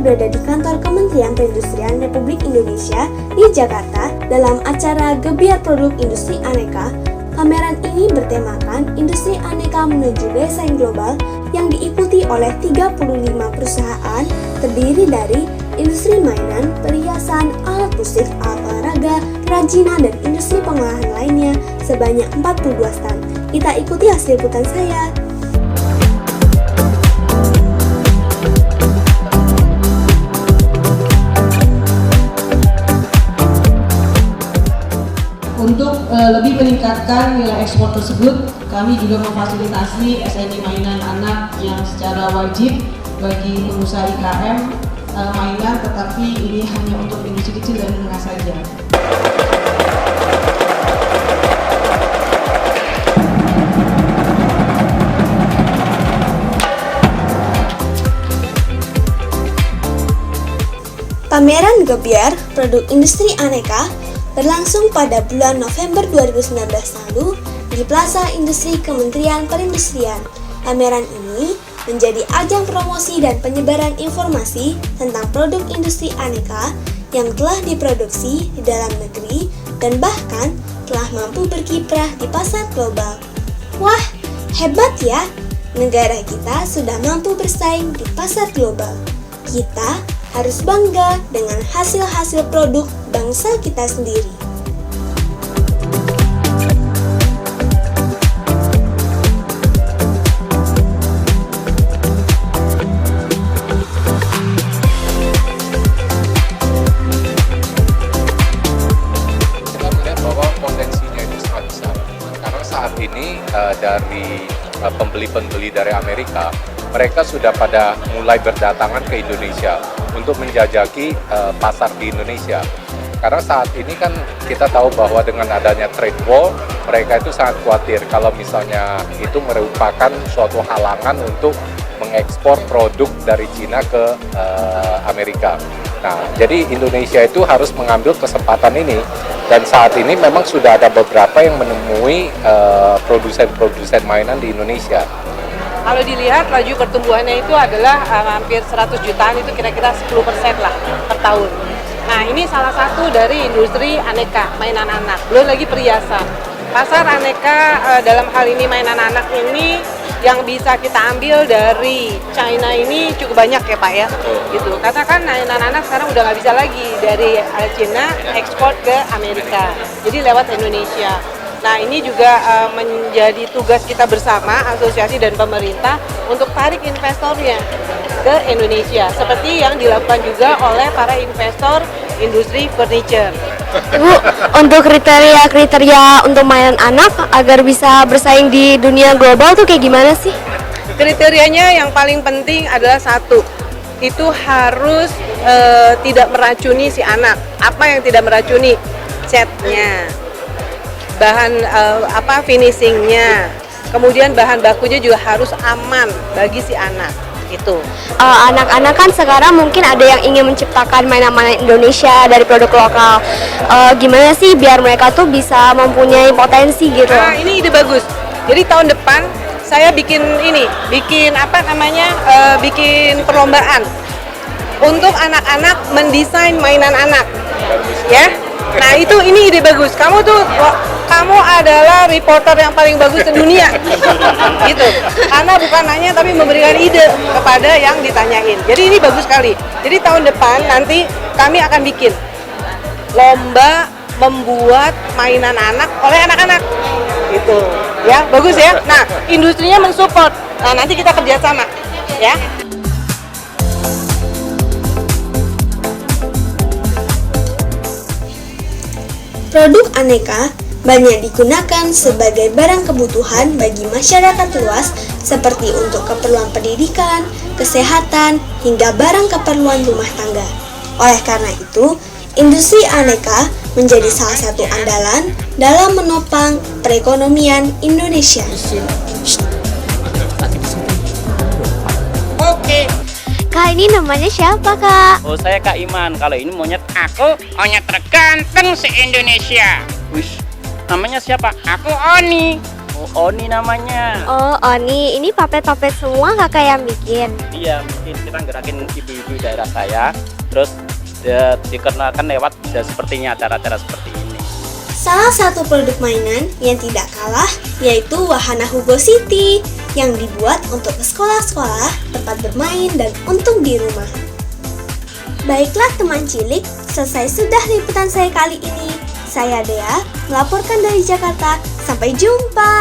berada di kantor Kementerian Perindustrian Republik Indonesia di Jakarta dalam acara Gebiar Produk Industri Aneka. Pameran ini bertemakan Industri Aneka Menuju Desain Global yang diikuti oleh 35 perusahaan terdiri dari industri mainan, perhiasan, alat musik, alat olahraga, kerajinan, dan industri pengolahan lainnya sebanyak 42 stand. Kita ikuti hasil liputan saya. Untuk lebih meningkatkan nilai ekspor tersebut, kami juga memfasilitasi SNI mainan anak yang secara wajib bagi pengusaha IKM mainan, tetapi ini hanya untuk industri kecil dan menengah saja. Pameran Gebiar Produk Industri Aneka berlangsung pada bulan November 2019 lalu di Plaza Industri Kementerian Perindustrian. Pameran ini menjadi ajang promosi dan penyebaran informasi tentang produk industri aneka yang telah diproduksi di dalam negeri dan bahkan telah mampu berkiprah di pasar global. Wah, hebat ya! Negara kita sudah mampu bersaing di pasar global. Kita harus bangga dengan hasil-hasil produk bangsa kita sendiri. Kita melihat bahwa potensinya itu sangat besar. Karena saat ini dari pembeli-pembeli dari Amerika, mereka sudah pada mulai berdatangan ke Indonesia untuk menjajaki pasar di Indonesia. Karena saat ini kan kita tahu bahwa dengan adanya trade war, mereka itu sangat khawatir kalau misalnya itu merupakan suatu halangan untuk mengekspor produk dari Cina ke Amerika. Nah, jadi Indonesia itu harus mengambil kesempatan ini, dan saat ini memang sudah ada beberapa yang menemui produsen-produsen mainan di Indonesia. Kalau dilihat laju pertumbuhannya itu adalah hampir 100 jutaan, itu kira-kira 10% lah per tahun. Nah, ini salah satu dari industri aneka mainan anak, belum lagi perhiasan. Pasar aneka dalam hal ini mainan anak ini yang bisa kita ambil dari China ini cukup banyak ya Pak ya. Gitu. Karena kan mainan anak sekarang udah nggak bisa lagi dari China ekspor ke Amerika. Jadi lewat Indonesia. Nah, ini juga menjadi tugas kita bersama, asosiasi dan pemerintah, untuk tarik investornya ke Indonesia, seperti yang dilakukan juga oleh para investor industri furniture. Ibu, untuk kriteria untuk mainan anak agar bisa bersaing di dunia global tuh kayak gimana sih? Kriterianya yang paling penting adalah satu, itu harus tidak meracuni si anak. Apa yang tidak meracuni? Catnya, bahan finishingnya, kemudian bahan bakunya juga harus aman bagi si anak. Itu. Anak-anak kan sekarang mungkin ada yang ingin menciptakan mainan-mainan Indonesia dari produk lokal. Gimana sih biar mereka tuh bisa mempunyai potensi gitu? Nah, ini ide bagus. Jadi tahun depan saya bikin bikin perlombaan untuk anak-anak mendesain mainan anak. Ya. Nah, ini ide bagus. Kamu adalah reporter yang paling bagus di dunia, gitu. Karena bukan hanya tapi memberikan ide kepada yang ditanyain. Jadi ini bagus sekali. Jadi tahun depan nanti kami akan bikin lomba membuat mainan anak oleh anak-anak, gitu. Ya, bagus ya. Nah, industrinya mensupport. Nah, nanti kita kerjasama, ya. Produk aneka banyak digunakan sebagai barang kebutuhan bagi masyarakat luas seperti untuk keperluan pendidikan, kesehatan, hingga barang keperluan rumah tangga. Oleh karena itu, industri aneka menjadi salah satu andalan dalam menopang perekonomian Indonesia. Oke. Kak, ini namanya siapa, Kak? Oh, saya Kak Iman. Kalau ini monyet aku, monyet terganteng se-Indonesia. Wih, namanya siapa? Aku Oni. Oh, Oni namanya. Oh, Oni, ini puppet-puppet semua kakak yang bikin? Iya, mungkin kita gerakin ibu-ibu daerah saya, terus dikenalkan lewat sepertinya acara-acara seperti ini. Salah satu produk mainan yang tidak kalah yaitu wahana Hugo City yang dibuat untuk ke sekolah-sekolah, tempat bermain, dan untuk di rumah. Baiklah teman cilik, selesai sudah liputan saya kali ini. Saya Dea, melaporkan dari Jakarta. Sampai jumpa!